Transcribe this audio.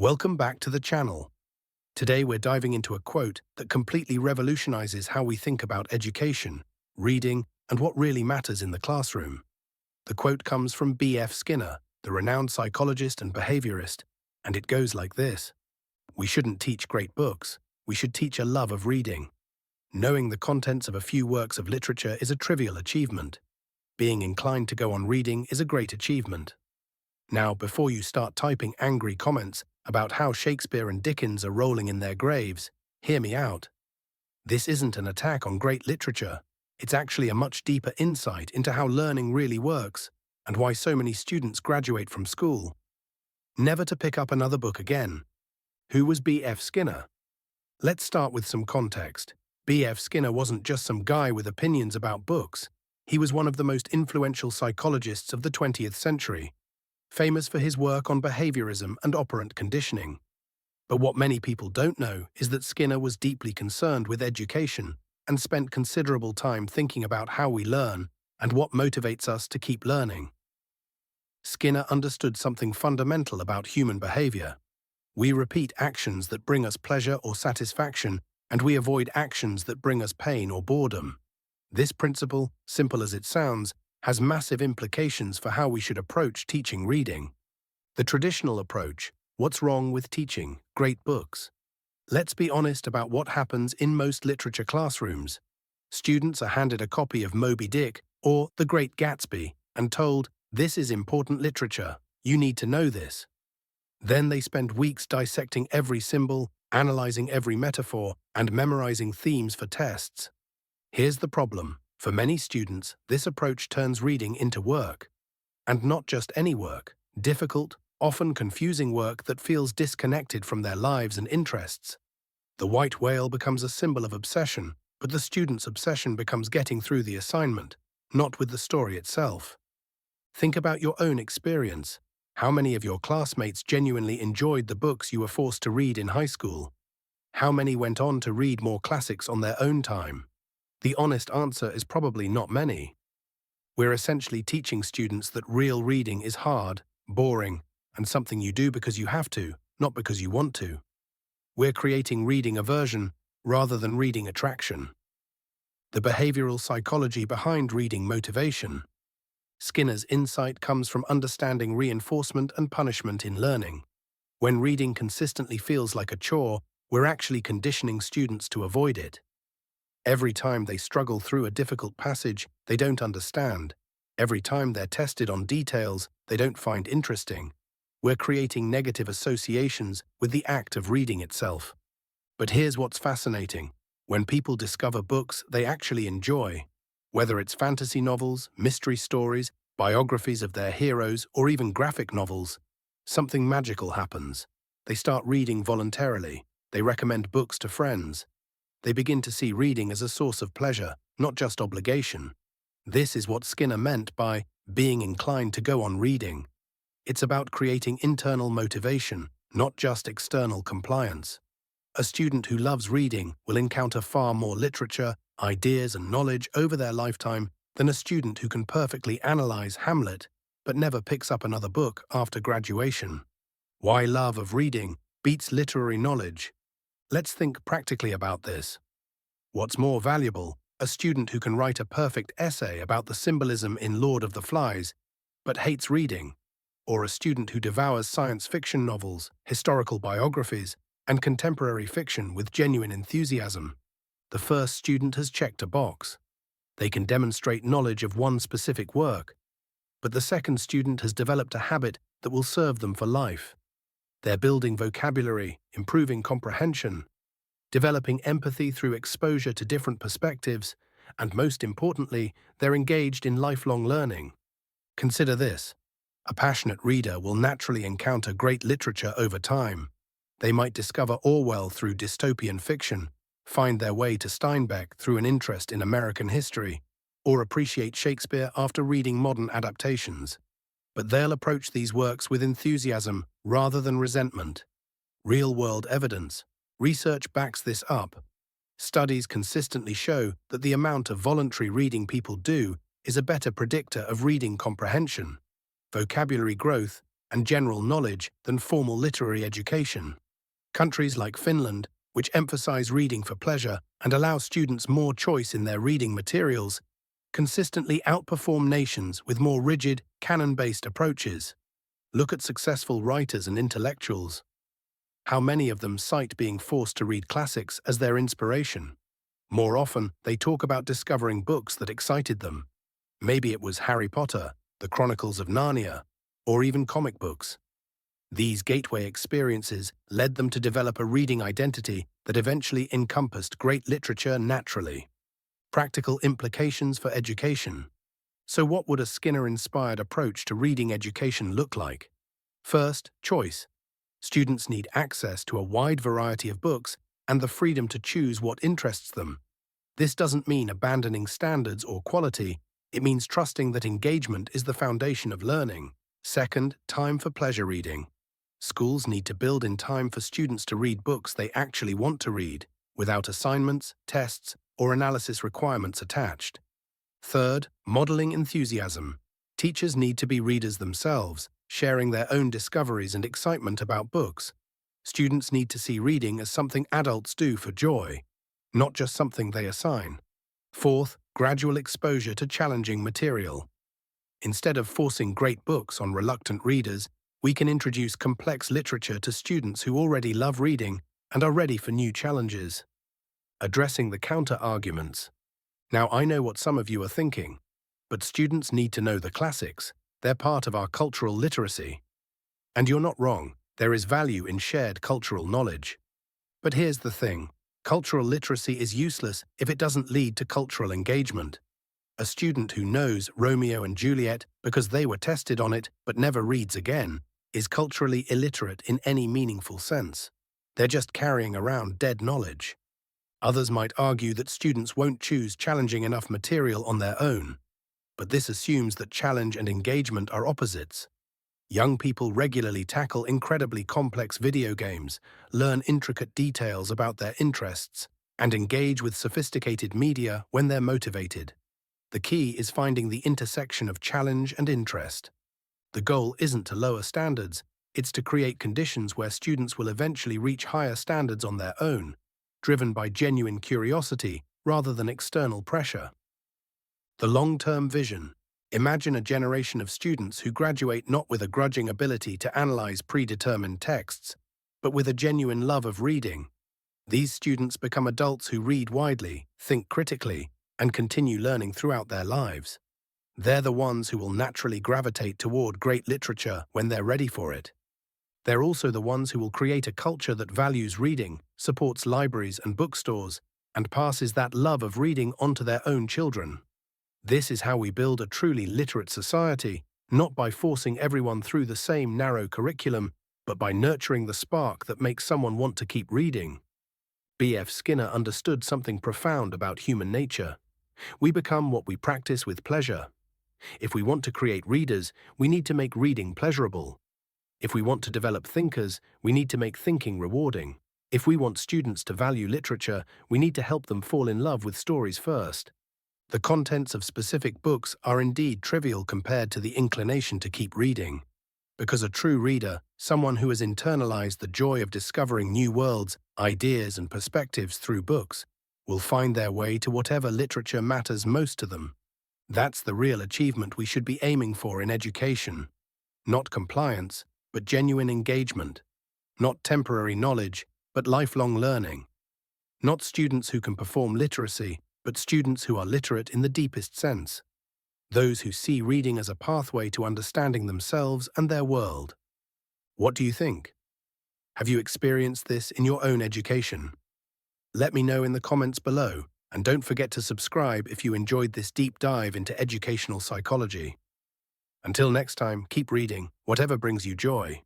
Welcome back to the channel. Today we're diving into a quote that completely revolutionizes how we think about education, reading, and what really matters in the classroom. The quote comes from B.F. Skinner, the renowned psychologist and behaviorist, and it goes like this: "We shouldn't teach great books, we should teach a love of reading. Knowing the contents of a few works of literature is a trivial achievement. Being inclined to go on reading is a great achievement." Now, before you start typing angry comments about how Shakespeare and Dickens are rolling in their graves, hear me out. This isn't an attack on great literature. It's actually a much deeper insight into how learning really works and why so many students graduate from school, never to pick up another book again. Who was B.F. Skinner? Let's start with some context. B.F. Skinner wasn't just some guy with opinions about books. He was one of the most influential psychologists of the 20th century, famous for his work on behaviorism and operant conditioning. But what many people don't know is that Skinner was deeply concerned with education and spent considerable time thinking about how we learn and what motivates us to keep learning. Skinner understood something fundamental about human behavior. We repeat actions that bring us pleasure or satisfaction, and we avoid actions that bring us pain or boredom. This principle, simple as it sounds, has massive implications for how we should approach teaching reading. The traditional approach: what's wrong with teaching great books? Let's be honest about what happens in most literature classrooms. Students are handed a copy of Moby Dick or The Great Gatsby and told, "This is important literature, you need to know this." Then they spend weeks dissecting every symbol, analyzing every metaphor, and memorizing themes for tests. Here's the problem. For many students, this approach turns reading into work. And not just any work: difficult, often confusing work that feels disconnected from their lives and interests. The white whale becomes a symbol of obsession, but the student's obsession becomes getting through the assignment, not with the story itself. Think about your own experience. How many of your classmates genuinely enjoyed the books you were forced to read in high school? How many went on to read more classics on their own time? The honest answer is probably not many. We're essentially teaching students that real reading is hard, boring, and something you do because you have to, not because you want to. We're creating reading aversion rather than reading attraction. The behavioral psychology behind reading motivation. Skinner's insight comes from understanding reinforcement and punishment in learning. When reading consistently feels like a chore, we're actually conditioning students to avoid it. Every time they struggle through a difficult passage they don't understand, every time they're tested on details they don't find interesting, we're creating negative associations with the act of reading itself. But here's what's fascinating. When people discover books they actually enjoy, whether it's fantasy novels, mystery stories, biographies of their heroes, or even graphic novels, something magical happens. They start reading voluntarily. They recommend books to friends. They begin to see reading as a source of pleasure, not just obligation. This is what Skinner meant by being inclined to go on reading. It's about creating internal motivation, not just external compliance. A student who loves reading will encounter far more literature, ideas, and knowledge over their lifetime than a student who can perfectly analyze Hamlet but never picks up another book after graduation. Why love of reading beats literary knowledge? Let's think practically about this. What's more valuable, a student who can write a perfect essay about the symbolism in Lord of the Flies but hates reading, or a student who devours science fiction novels, historical biographies, and contemporary fiction with genuine enthusiasm? The first student has checked a box. They can demonstrate knowledge of one specific work, but the second student has developed a habit that will serve them for life. They're building vocabulary, improving comprehension, developing empathy through exposure to different perspectives, and most importantly, they're engaged in lifelong learning. Consider this. A passionate reader will naturally encounter great literature over time. They might discover Orwell through dystopian fiction, find their way to Steinbeck through an interest in American history, or appreciate Shakespeare after reading modern adaptations. But they'll approach these works with enthusiasm rather than resentment. Real-world evidence. Research backs this up. Studies consistently show that the amount of voluntary reading people do is a better predictor of reading comprehension, vocabulary growth, and general knowledge than formal literary education. Countries like Finland, which emphasize reading for pleasure and allow students more choice in their reading materials, consistently outperform nations with more rigid, canon-based approaches. Look at successful writers and intellectuals. How many of them cite being forced to read classics as their inspiration? More often, they talk about discovering books that excited them. Maybe it was Harry Potter, the Chronicles of Narnia, or even comic books. These gateway experiences led them to develop a reading identity that eventually encompassed great literature naturally. Practical implications for education. So what would a Skinner-inspired approach to reading education look like? First, choice. Students need access to a wide variety of books and the freedom to choose what interests them. This doesn't mean abandoning standards or quality. It means trusting that engagement is the foundation of learning. Second, time for pleasure reading. Schools need to build in time for students to read books they actually want to read, without assignments, tests, or analysis requirements attached. Third, modeling enthusiasm. Teachers need to be readers themselves, sharing their own discoveries and excitement about books. Students need to see reading as something adults do for joy, not just something they assign. Fourth, gradual exposure to challenging material. Instead of forcing great books on reluctant readers, we can introduce complex literature to students who already love reading and are ready for new challenges. Addressing the counter-arguments. Now, I know what some of you are thinking, but students need to know the classics. They're part of our cultural literacy. And you're not wrong, there is value in shared cultural knowledge. But here's the thing, cultural literacy is useless if it doesn't lead to cultural engagement. A student who knows Romeo and Juliet because they were tested on it but never reads again is culturally illiterate in any meaningful sense. They're just carrying around dead knowledge. Others might argue that students won't choose challenging enough material on their own, but this assumes that challenge and engagement are opposites. Young people regularly tackle incredibly complex video games, learn intricate details about their interests, and engage with sophisticated media when they're motivated. The key is finding the intersection of challenge and interest. The goal isn't to lower standards, it's to create conditions where students will eventually reach higher standards on their own, driven by genuine curiosity rather than external pressure. The long-term vision. Imagine a generation of students who graduate not with a grudging ability to analyze predetermined texts, but with a genuine love of reading. These students become adults who read widely, think critically, and continue learning throughout their lives. They're the ones who will naturally gravitate toward great literature when they're ready for it. They're also the ones who will create a culture that values reading, supports libraries and bookstores, and passes that love of reading onto their own children. This is how we build a truly literate society, not by forcing everyone through the same narrow curriculum, but by nurturing the spark that makes someone want to keep reading. B.F. Skinner understood something profound about human nature. We become what we practice with pleasure. If we want to create readers, we need to make reading pleasurable. If we want to develop thinkers, we need to make thinking rewarding. If we want students to value literature, we need to help them fall in love with stories first. The contents of specific books are indeed trivial compared to the inclination to keep reading. Because a true reader, someone who has internalized the joy of discovering new worlds, ideas, and perspectives through books, will find their way to whatever literature matters most to them. That's the real achievement we should be aiming for in education. Not compliance, but genuine engagement. Not temporary knowledge, but lifelong learning. Not students who can perform literacy, but students who are literate in the deepest sense. Those who see reading as a pathway to understanding themselves and their world. What do you think? Have you experienced this in your own education? Let me know in the comments below, and don't forget to subscribe if you enjoyed this deep dive into educational psychology. Until next time, keep reading, whatever brings you joy.